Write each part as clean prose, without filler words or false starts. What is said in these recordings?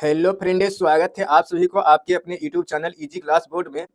Hello friends, स्वागत है आप सभी को आपके अपने YouTube channel easy class board में।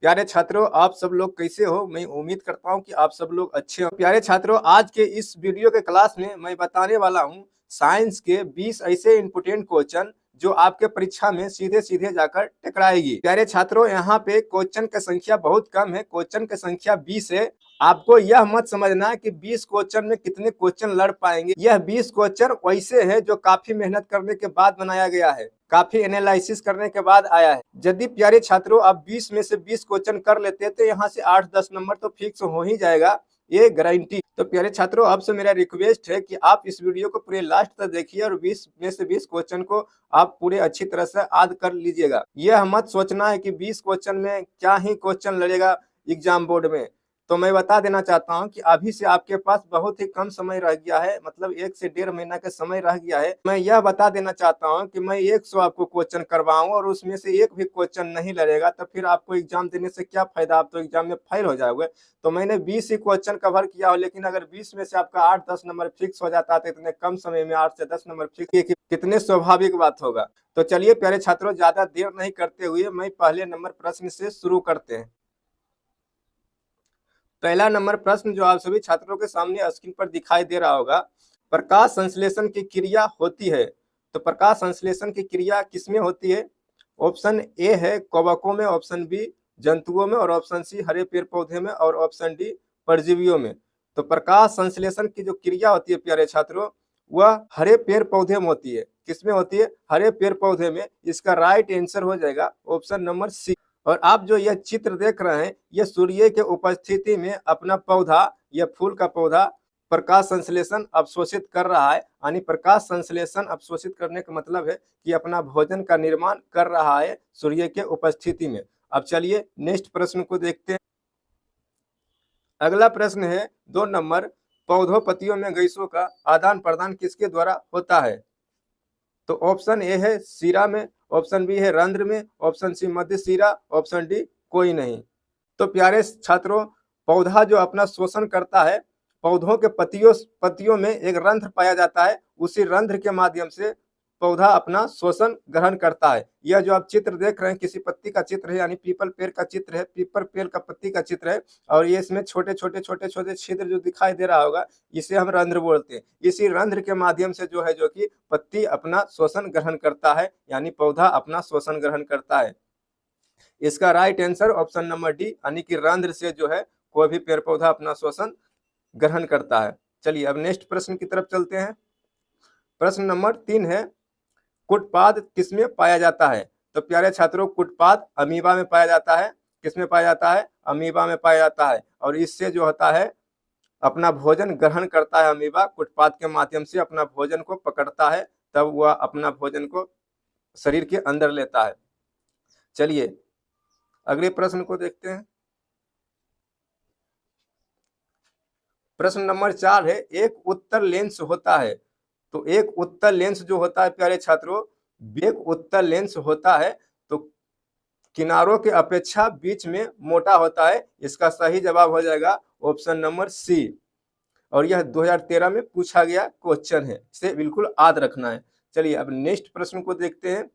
प्यारे छात्रों, आप सब लोग कैसे हो? मैं उम्मीद करता हूं कि आप सब लोग अच्छे हो। प्यारे छात्रों, आज के इस वीडियो के क्लास में मैं बताने वाला हूं साइंस के 20 ऐसे इंपोर्टेंट क्वेश्चन जो आपके परीक्षा में सीधे सीधे जाकर टकराएगी। प्यारे छात्रों, यहाँ पे क्वेश्चन की संख्या बहुत कम है, क्वेश्चन की संख्या 20 है। आपको यह मत समझना कि 20 क्वेश्चन में कितने क्वेश्चन लड़ पाएंगे। यह 20 क्वेश्चन वैसे है जो काफी मेहनत करने के बाद बनाया गया है, काफी एनालिसिस करने के बाद आया है। यदि प्यारे छात्रों आप 20 में से 20 क्वेश्चन कर लेते तो यहाँ से 8-10 नंबर तो फिक्स हो ही जाएगा, ये गारंटी। तो प्यारे छात्रों, आपसे मेरा रिक्वेस्ट है कि आप इस वीडियो को पूरे लास्ट तक देखिए और 20 में से 20 क्वेश्चन को आप पूरे अच्छी तरह से याद कर लीजिएगा। यह मत सोचना है कि 20 क्वेश्चन में क्या ही क्वेश्चन लड़ेगा एग्जाम बोर्ड में। तो मैं बता देना चाहता हूं कि अभी से आपके पास बहुत ही कम समय रह गया है, मतलब 1 से 1.5 महीना का समय रह गया है। मैं यह बता देना चाहता हूं कि मैं 100 आपको क्वेश्चन करवाऊं और उसमें से एक भी क्वेश्चन नहीं लड़ेगा तो फिर आपको एग्जाम देने से क्या फायदा, आप तो एग्जाम में फेल हो जाओगे। तो मैंने 20 ही क्वेश्चन कवर किया हो, लेकिन अगर 20 में से आपका 8-10 नंबर फिक्स हो जाता है तो इतने कम समय में 8 से 10 नंबर फिक्स कितने स्वाभाविक बात होगा। तो चलिए प्यारे छात्रों, ज्यादा देर नहीं करते हुए मैं पहले नंबर प्रश्न से शुरू करते हैं। पहला नंबर प्रश्न जो आप सभी छात्रों के सामने स्क्रीन पर दिखाई दे रहा होगा, प्रकाश संश्लेषण की क्रिया होती है। तो प्रकाश संश्लेषण की क्रिया किसमें होती है? ऑप्शन ए है कवकों में, ऑप्शन बी जंतुओं में, और ऑप्शन सी हरे पेड़ पौधे में, और ऑप्शन डी परजीवियों में। तो प्रकाश संश्लेषण की जो क्रिया होती है प्यारे छात्रों, वह हरे पेड़ पौधे में होती है। किसमें होती है? हरे पेड़ पौधे में। इसका राइट आंसर हो जाएगा ऑप्शन नंबर सी। और आप जो यह चित्र देख रहे हैं, यह सूर्य के उपस्थिति में अपना पौधा, यह फूल का पौधा प्रकाश संश्लेषण अवशोषित कर रहा है। यानी प्रकाश संश्लेषण अवशोषित करने का मतलब है कि अपना भोजन का निर्माण कर रहा है सूर्य के उपस्थिति में। अब चलिए नेक्स्ट प्रश्न को देखते हैं। अगला प्रश्न है 2 नंबर, पौधों पत्तियों में गैसों का आदान प्रदान किसके द्वारा होता है? तो ऑप्शन ए है सीरा में, ऑप्शन बी है रंध्र में, ऑप्शन सी मध्य सीरा, ऑप्शन डी कोई नहीं। तो प्यारे छात्रों, पौधा जो अपना शोषण करता है, पौधों के पत्तियों में एक रंध्र पाया जाता है, उसी रंध्र के माध्यम से पौधा अपना शोषण ग्रहण करता है। यह जो आप चित्र देख रहे हैं किसी पत्ती का चित्र है, यानी पीपल पेड़ का चित्र है, पीपल पेड़ का पत्ती का चित्र है। और ये इसमें छोटे छोटे छिद्र जो दिखाई दे रहा होगा, इसे हम रंध्र बोलते हैं। इसी रंध्र के माध्यम से जो है जो कि पत्ती अपना शोषण ग्रहण करता है, यानी पौधा अपना शोषण ग्रहण करता है। इसका right answer option number D, यानी कि रंध्र से जो है कोई भी पेड़ पौधा अपना शोषण ग्रहण करता है। चलिए अब नेक्स्ट प्रश्न की तरफ चलते हैं। प्रश्न नंबर 3 है, कुटपाद किसमें पाया जाता है? तो प्यारे छात्रों, कुटपाद अमीबा में पाया जाता है। किसमें पाया जाता है? अमीबा में पाया जाता है। और इससे जो होता है अपना भोजन ग्रहण करता है अमीबा, कुटपाद के माध्यम से अपना भोजन को पकड़ता है, तब वह अपना भोजन को शरीर के अंदर लेता है। चलिए अगले प्रश्न को देखते हैं। प्रश्न नंबर 4 है, एक उत्तल लेंस होता है। तो एक उत्तल लेंस जो होता है प्यारे छात्रों, एक उत्तल लेंस होता है तो किनारों के अपेक्षा बीच में मोटा होता है। इसका सही जवाब हो जाएगा ऑप्शन नंबर सी। और यह 2013 में पूछा गया क्वेश्चन है, इसे बिल्कुल याद रखना है। चलिए अब नेक्स्ट प्रश्न को देखते हैं।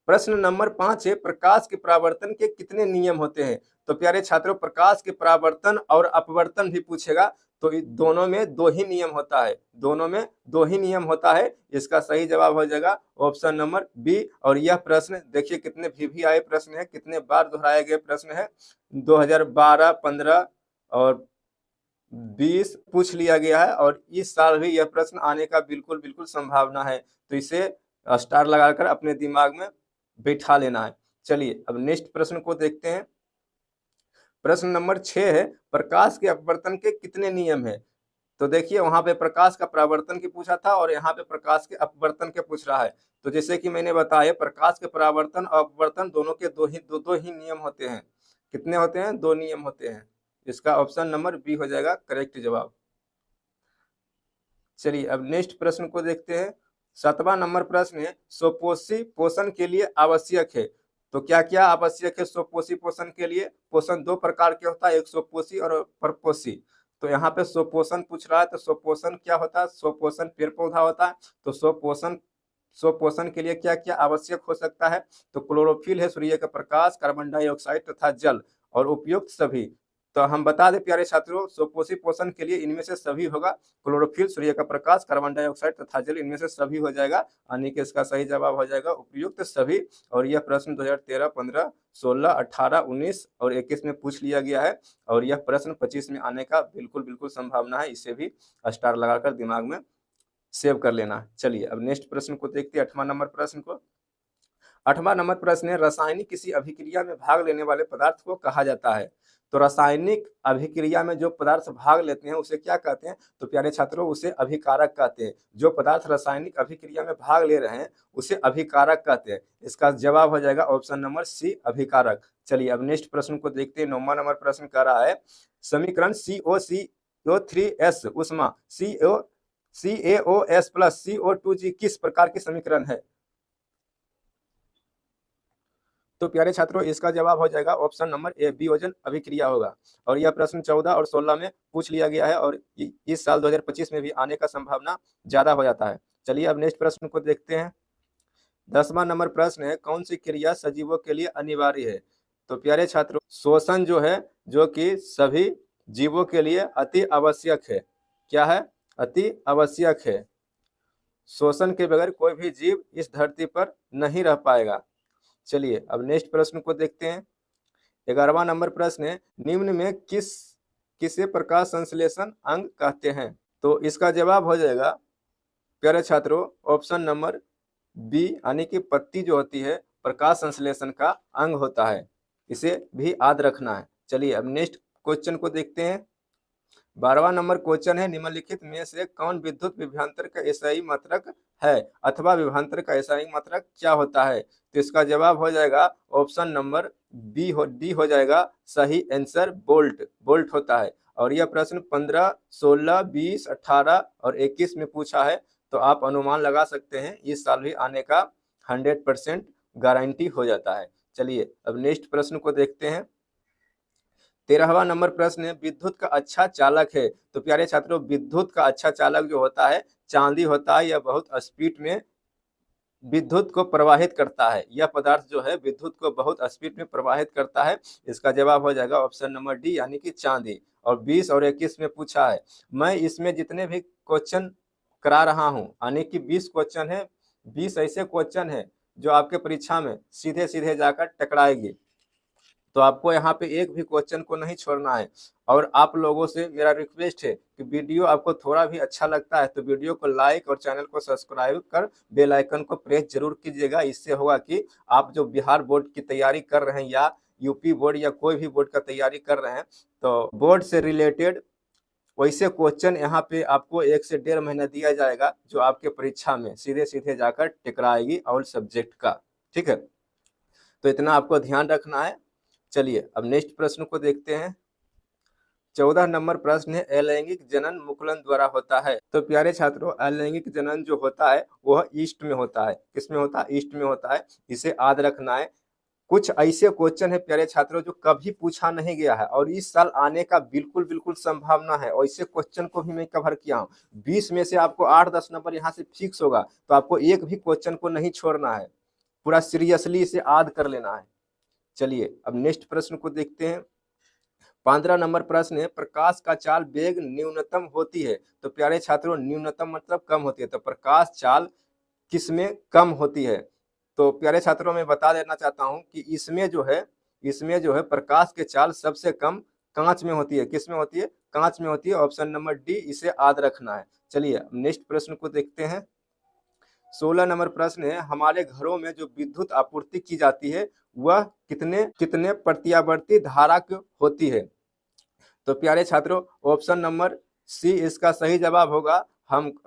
प्रश्न नंबर 5 है, प्रकाश के परावर्तन के कितने नियम होते हैं? तो प्यारे छात्रों, प्रकाश के परावर्तन और अपवर्तन भी पूछेगा, तो दोनों में 2 ही नियम होता है, दोनों में 2 ही नियम होता है। इसका सही जवाब हो जाएगा ऑप्शन नंबर बी। और यह प्रश्न देखिए कितने भी आए प्रश्न है, कितने बार दोहराए गए प्रश्न है। 2012, 15 और 20 पूछ लिया गया है, और इस साल भी यह प्रश्न आने का बिल्कुल बिल्कुल संभावना है। तो इसे स्टार लगाकर अपने दिमाग में बैठा लेना है। चलिए अब नेक्स्ट प्रश्न को देखते हैं। प्रश्न नंबर 6 है, प्रकाश के अपवर्तन के कितने नियम है? तो देखिए वहां पे प्रकाश का परावर्तन की पूछा था और यहाँ पे प्रकाश के अपवर्तन के पूछ रहा है। तो जैसे कि मैंने बताया, प्रकाश के परावर्तन और अपवर्तन दोनों के दो ही नियम होते हैं। कितने होते हैं? 2 नियम होते हैं। इसका ऑप्शन नंबर बी हो जाएगा करेक्ट जवाब। चलिए अब नेक्स्ट प्रश्न को देखते हैं। 7वां नंबर प्रश्न है, स्वपोषी पोषण के लिए आवश्यक है। तो क्या क्या आवश्यक है स्वपोषी पोषण के लिए? पोषण 2 प्रकार के होता है, एक स्वपोषी और परपोषी। तो यहाँ पे स्वपोषण पूछ रहा है, तो स्वपोषण क्या होता है? स्वपोषण पेड़ पौधा होता है। तो स्वपोषण स्वपोषण के लिए क्या क्या आवश्यक हो सकता है? तो क्लोरोफिल है, सूर्य का प्रकाश, कार्बन डाइऑक्साइड तथा जल और उपयुक्त सभी। तो हम बता दें प्यारे छात्रों, स्वपोषी पोषण के लिए इनमें से सभी होगा। क्लोरोफिल, सूर्य का प्रकाश, कार्बन डाइऑक्साइड तथा जल, इनमें से सभी हो जाएगा, यानी कि इसका सही जवाब हो जाएगा उपयुक्त सभी। और यह प्रश्न 2013, 15, 16, 18, 19 और 21 में पूछ लिया गया है और यह प्रश्न 25 में आने का बिल्कुल बिल्कुल संभावना है। इसे भी स्टार लगाकर दिमाग में सेव कर लेना। चलिए अब नेक्स्ट प्रश्न को देखते हैं, 8वां नंबर प्रश्न को। 8वां नंबर प्रश्न है, रासायनिक किसी अभिक्रिया में भाग लेने वाले पदार्थ को कहा जाता है? तो रासायनिक अभिक्रिया में जो पदार्थ भाग लेते हैं उसे क्या कहते हैं? तो प्यारे छात्रों, उसे अभिकारक कहते हैं। जो पदार्थ रासायनिक अभिक्रिया में भाग ले रहे हैं उसे अभिकारक कहते हैं। इसका जवाब हो जाएगा ऑप्शन नंबर सी, अभिकारक। चलिए अब नेक्स्ट प्रश्न को देखते हैं। 9वां नंबर प्रश्न कह रहा है, समीकरण COCO3S उष्मा CaOS प्लस CO2G किस प्रकार की समीकरण है? तो प्यारे छात्रों, इसका जवाब हो जाएगा ऑप्शन नंबर ए, वियोजन अभिक्रिया होगा। और यह प्रश्न 14 और 16 में पूछ लिया गया है और इस साल 2025 में भी आने का संभावना ज्यादा हो जाता है। चलिए अब नेक्स्ट प्रश्न को देखते हैं। 10वां नंबर प्रश्न है, कौन सी क्रिया सजीवों के लिए अनिवार्य है? तो प्यारे छात्रों, श्वसन जो है, जो कि सभी जीवों के लिए अति आवश्यक है। क्या है? अति आवश्यक है। श्वसन के बगैर कोई भी जीव इस धरती पर नहीं रह पाएगा। चलिए अब नेक्स्ट प्रश्न को देखते हैं। 11वां नंबर प्रश्न है, निम्न में किसे प्रकाश संश्लेषण अंग कहते हैं? तो इसका जवाब हो जाएगा प्यारे छात्रों ऑप्शन नंबर बी, यानी कि पत्ती जो होती है प्रकाश संश्लेषण का अंग होता है। इसे भी याद रखना है। चलिए अब नेक्स्ट क्वेश्चन को देखते हैं। 12वां नंबर क्वेश्चन है, निम्नलिखित में से कौन विद्युत विभवांतर का एसआई मात्रक है अथवा विभवांतर का एसआई मात्रक क्या होता है? तो इसका जवाब हो जाएगा ऑप्शन नंबर डी हो जाएगा सही आंसर, बोल्ट होता है। और यह प्रश्न 15, 16, 20, 18 और 21 में पूछा है, तो आप अनुमान लगा सकते हैं इस साल भी आने का 100% गारंटी हो जाता है। चलिए अब नेक्स्ट प्रश्न को देखते हैं। 13वां नंबर प्रश्न है, विद्युत का अच्छा चालक है? तो प्यारे छात्रों, विद्युत का अच्छा चालक जो होता है चांदी होता है। यह बहुत स्पीड में विद्युत को प्रवाहित करता है। यह पदार्थ जो है विद्युत को बहुत स्पीड में प्रवाहित करता है। इसका जवाब हो जाएगा ऑप्शन नंबर डी, यानी कि चांदी। और 20 और 21 में पूछा है। मैं इसमें जितने भी क्वेश्चन करा रहा हूं, यानी कि 20 क्वेश्चन है, 20 ऐसे क्वेश्चन है जो आपके परीक्षा में सीधे सीधे जाकर टकराएगी। तो आपको यहाँ पे एक भी क्वेश्चन को नहीं छोड़ना है। और आप लोगों से मेरा रिक्वेस्ट है कि वीडियो आपको थोड़ा भी अच्छा लगता है तो वीडियो को लाइक और चैनल को सब्सक्राइब कर बेल आइकन को प्रेस जरूर कीजिएगा। इससे होगा कि आप जो बिहार बोर्ड की तैयारी कर रहे हैं या यूपी बोर्ड या कोई भी बोर्ड का तैयारी कर रहे हैं, तो बोर्ड से रिलेटेड वैसे क्वेश्चन यहाँ पे आपको 1 से 1.5 महीना दिया जाएगा जो आपके परीक्षा में सीधे सीधे जाकर टकराएगी ऑल सब्जेक्ट का। ठीक है, तो इतना आपको ध्यान रखना है। चलिए अब नेक्स्ट प्रश्न को देखते हैं। 14 नंबर प्रश्न है, अलैंगिक जनन मुकुलन द्वारा होता है? तो प्यारे छात्रों, अलैंगिक जनन जो होता है वह ईस्ट में होता है। किसमें होता है? ईस्ट में होता है। इसे याद रखना है। कुछ ऐसे क्वेश्चन है प्यारे छात्रों जो कभी पूछा नहीं गया है और इस साल आने का बिल्कुल बिल्कुल संभावना है। ऐसे क्वेश्चन को भी मैं कवर किया हूँ। 20 में से आपको 8-10 नंबर यहाँ से फिक्स होगा, तो आपको एक भी क्वेश्चन को नहीं छोड़ना है, पूरा सीरियसली इसे याद कर लेना है। चलिए अब नेक्स्ट प्रश्न को देखते हैं। 15 नंबर प्रश्न है, प्रकाश का चाल वेग न्यूनतम होती है? तो प्यारे छात्रों, न्यूनतम मतलब कम होती है, तो प्रकाश चाल किसमें कम होती है? तो प्यारे छात्रों, मैं बता देना चाहता हूं कि इसमें जो है प्रकाश के चाल सबसे कम कांच में होती है। किसमें होती है? कांच में होती है। ऑप्शन नंबर डी, इसे याद रखना है। चलिए नेक्स्ट प्रश्न को देखते हैं। 16 नंबर प्रश्न है, हमारे घरों में जो विद्युत आपूर्ति की जाती है वह कितने प्रत्यावर्ती धारा की होती है? तो प्यारे छात्रों, ऑप्शन नंबर सी इसका सही जवाब होगा।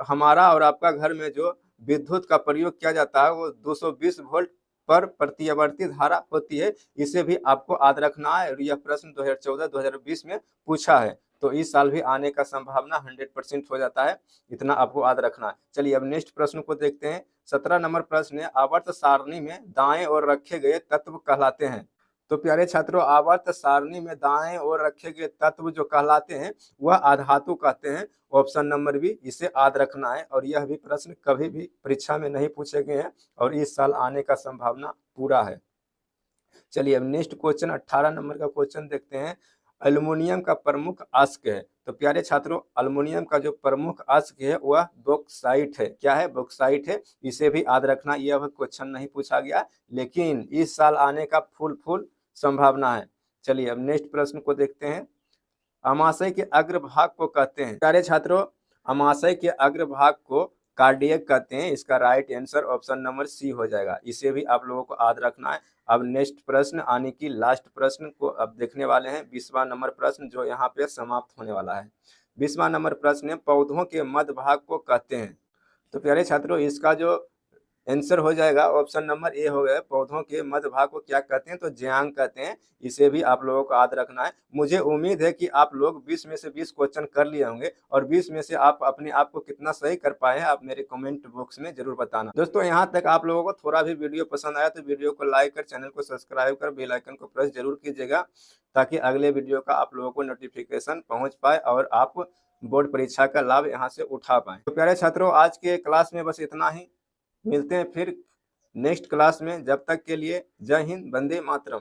हमारा और आपका घर में जो विद्युत का प्रयोग किया जाता है वो 220 वोल्ट पर प्रत्यावर्ती धारा होती है। इसे भी आपको याद रखना है। यह प्रश्न 2014-2020 में पूछा है, तो इस साल भी आने का संभावना 100% हो जाता है। इतना आपको याद रखना है। चलिए अब नेक्स्ट प्रश्न को देखते हैं। 17 नंबर प्रश्न है, आवर्त सारणी में दाएं और रखे गए तत्व कहलाते हैं? तो प्यारे छात्रों, आवर्त सारणी में दाएं ओर रखे गए तत्व जो कहलाते हैं वह आधातु कहते हैं। ऑप्शन नंबर बी, इसे याद रखना है। और यह भी प्रश्न कभी भी परीक्षा में नहीं पूछे गए हैं और इस साल आने का संभावना पूरा है। चलिए अब नेक्स्ट क्वेश्चन 18 नंबर का क्वेश्चन देखते हैं। एल्युमिनियम का प्रमुख अयस्क है। तो प्यारे छात्रों, एल्युमिनियम का जो प्रमुख अयस्क है वह बॉक्साइट है। क्या है? बॉक्साइट है। इसे भी याद रखना, यह क्वेश्चन नहीं पूछा गया लेकिन इस साल आने का फुल संभावना है। चलिए अब नेक्स्ट प्रश्न को देखते हैं। अमाशय के अग्रभाग को कहते हैं। प्यारे छात्रों, अमाशय के अग्रभाग को कार्डियक कहते हैं। इसका right answer option number C हो जाएगा। इसे भी आप लोगों को याद रखना है। अब नेक्स्ट प्रश्न आने की लास्ट प्रश्न को अब देखने वाले हैं, 20वां नंबर प्रश्न जो यहाँ पे समाप्त होने वाला है। 20वां नंबर प्रश्न है, पौधों के मध्य भाग को कहते हैं। तो प्यारे छात्रों, इसका जो आंसर हो जाएगा ऑप्शन नंबर ए हो गया। पौधों के मध्य भाग को क्या कहते हैं? तो ज्यांग कहते हैं। इसे भी आप लोगों को याद रखना है। मुझे उम्मीद है कि आप लोग 20 में से 20 क्वेश्चन कर लिए होंगे और 20 में से आप अपने आप को कितना सही कर पाए हैं आप मेरे कमेंट बॉक्स में जरूर बताना। दोस्तों, यहाँ तक आप लोगों को थोड़ा भी वीडियो पसंद आया तो वीडियो को लाइक कर, चैनल को सब्सक्राइब कर, बेल आइकन को प्रेस जरूर कीजिएगा ताकि अगले वीडियो का आप लोगों को नोटिफिकेशन पहुंच पाए और आप बोर्ड परीक्षा का लाभ यहाँ से उठा पाए। तो प्यारे छात्रों, आज के क्लास में बस इतना ही। मिलते हैं फिर नेक्स्ट क्लास में। जब तक के लिए जय हिंद, वंदे मातरम।